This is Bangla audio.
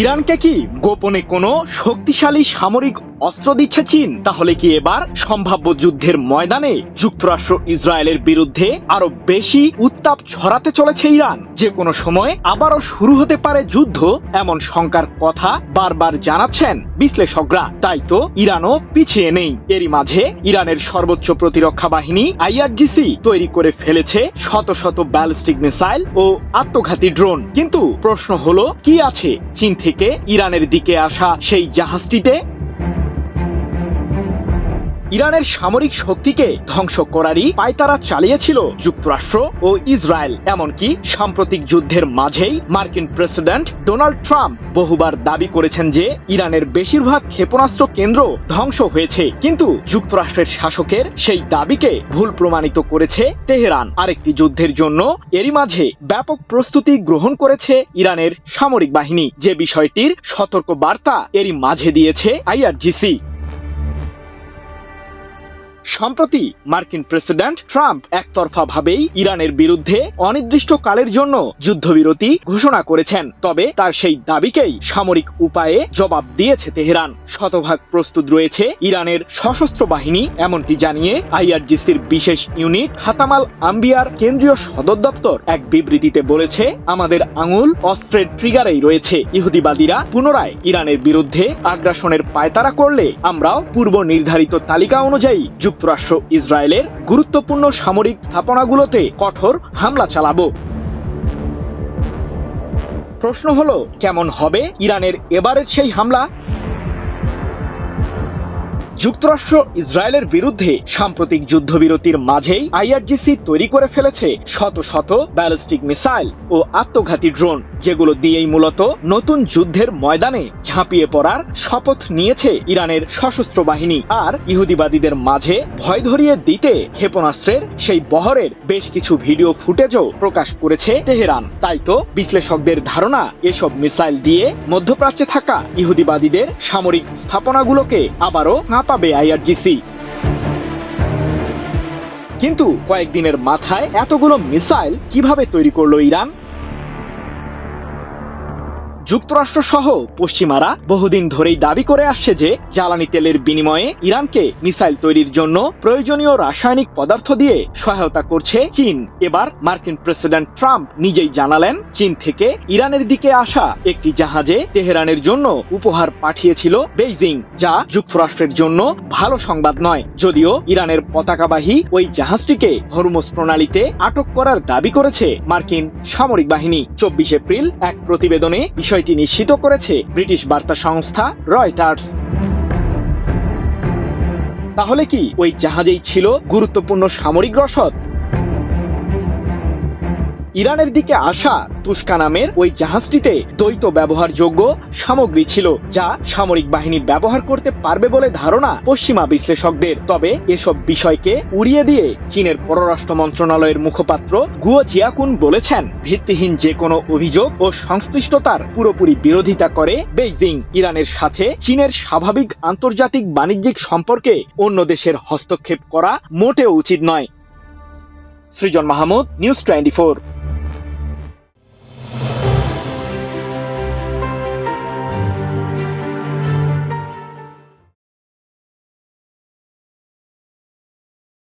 ইরানকে কি গোপনে কোনো শক্তিশালী সামরিক অস্ত্র দিচ্ছে চীন? তাহলে কি এবার সম্ভাব্য যুদ্ধের ময়দানে যুক্তরাষ্ট্র ইসরায়েলের বিরুদ্ধে আরো বেশি উত্তাপ ছড়াতে চলেছে ইরান? যে কোনো সময় আবারও শুরু হতে পারে যুদ্ধ, এমন শঙ্কার কথা বারবার জানাচ্ছেন বিশ্লেষকরা। তাই তো ইরানও পিছিয়ে নেই। এরই মাঝে ইরানের সর্বোচ্চ প্রতিরক্ষা বাহিনী IRGC তৈরি করে ফেলেছে শত শত ব্যালিস্টিক মিসাইল ও আত্মঘাতী ড্রোন। কিন্তু প্রশ্ন হলো, কি আছে চীন থেকে ইরানের দিকে আসা সেই জাহাজটিতে? ইরানের সামরিক শক্তিকে ধ্বংস করারই পায়তারা চালিয়েছিল যুক্তরাষ্ট্র ও ইসরায়েল। এমনকি সাম্প্রতিক যুদ্ধের মাঝেই মার্কিন প্রেসিডেন্ট ডোনাল্ড ট্রাম্প বহুবার দাবি করেছেন যে ইরানের বেশিরভাগ ক্ষেপণাস্ত্র কেন্দ্র ধ্বংস হয়েছে। কিন্তু যুক্তরাষ্ট্রের শাসকের সেই দাবিকে ভুল প্রমাণিত করেছে তেহরান। আরেকটি যুদ্ধের জন্য এরই মাঝে ব্যাপক প্রস্তুতি গ্রহণ করেছে ইরানের সামরিক বাহিনী, যে বিষয়টির সতর্ক বার্তা এরই মাঝে দিয়েছে IRGC। সম্প্রতি মার্কিন প্রেসিডেন্ট ট্রাম্প একতরফাভাবেই ইরানের বিরুদ্ধে অনির্দিষ্টকালের জন্য যুদ্ধবিরতি ঘোষণা করেছেন। তবে তার সেই দাবিকেই সামরিক উপায়ে জবাব দিয়েছে তেহরান। শতভাগ প্রস্তুত রয়েছে ইরানের সশস্ত্র বাহিনী, এমনটি জানিয়ে IRGCর বিশেষ ইউনিট খাতামাল আম্বিয়ার কেন্দ্রীয় সদর দপ্তর এক বিবৃতিতে বলেছে, আমাদের আঙুল অস্ত্রের ট্রিগারেই রয়েছে। ইহুদিবাদীরা পুনরায় ইরানের বিরুদ্ধে আগ্রাসনের পায়তারা করলে আমরাও পূর্ব নির্ধারিত তালিকা অনুযায়ী যুক্তরাষ্ট্র ইসরায়েলের গুরুত্বপূর্ণ সামরিক স্থাপনাগুলোতে কঠোর হামলা চালাবো। প্রশ্ন হলো, কেমন হবে ইরানের এবারের সেই হামলা? যুক্তরাষ্ট্র ইসরায়েলের বিরুদ্ধে সাম্প্রতিক যুদ্ধবিরতির মাঝেই IRGC তৈরি করে ফেলেছে শত শত ব্যালিস্টিক মিসাইল ও আত্মঘাতী ড্রোন, যেগুলো দিয়েই মূলত নতুন যুদ্ধের ময়দানে ঝাঁপিয়ে পড়ার শপথ নিয়েছে ইরানের সশস্ত্র বাহিনী। আর ইহুদিবাদীদের মাঝে ভয় ধরিয়ে দিতে ক্ষেপণাস্ত্রের সেই বহরের বেশ কিছু ভিডিও ফুটেজও প্রকাশ করেছে তেহরান। তাই তো বিশ্লেষকদের ধারণা, এসব মিসাইল দিয়ে মধ্যপ্রাচ্যে থাকা ইহুদিবাদীদের সামরিক স্থাপনাগুলোকে আবারও পাবে IRGC। কিন্তু কয়েকদিনের মাথায় এতগুলো মিসাইল কিভাবে তৈরি করলো ইরান? যুক্তরাষ্ট্র সহ পশ্চিমারা বহুদিন ধরেই দাবি করে আসছে যে জ্বালানি তেলের বিনিময়ে ইরানকে মিসাইল তৈরির জন্য প্রয়োজনীয় রাসায়নিক পদার্থ দিয়ে সহায়তা করছে চীন। এবার মার্কিন প্রেসিডেন্ট ট্রাম্প নিজেই জানালেন, চীন থেকে ইরানের দিকে আসা একটি জাহাজে তেহরানের জন্য উপহার পাঠিয়েছিল বেইজিং, যা যুক্তরাষ্ট্রের জন্য ভালো সংবাদ নয়। যদিও ইরানের পতাকাবাহী ওই জাহাজটিকে হরমুজ প্রণালীতে আটক করার দাবি করেছে মার্কিন সামরিক বাহিনী। 24 এপ্রিল এক প্রতিবেদনে বিষয়টি নিশ্চিত করেছে ব্রিটিশ বার্তা সংস্থা রয়টার্স। তাহলে কি ওই জাহাজেই ছিল গুরুত্বপূর্ণ সামরিক রসদ? ইরানের দিকে আসা তুস্কা নামের ওই জাহাজটিতে দ্বৈত ব্যবহারযোগ্য সামগ্রী ছিল, যা সামরিক বাহিনী ব্যবহার করতে পারবে বলে ধারণা পশ্চিমা বিশ্লেষকদের। তবে এসব বিষয়কে উড়িয়ে দিয়ে চীনের পররাষ্ট্র মন্ত্রণালয়ের মুখপাত্র গুয়ো জিয়াকুন বলেছেন, ভিত্তিহীন যে কোনো অভিযোগ ও সংশ্লিষ্টতার পুরোপুরি বিরোধিতা করে বেইজিং। ইরানের সাথে চীনের স্বাভাবিক আন্তর্জাতিক বাণিজ্যিক সম্পর্কে অন্য দেশের হস্তক্ষেপ করা মোটেও উচিত নয়। সৃজন মাহমুদ, নিউজ 24।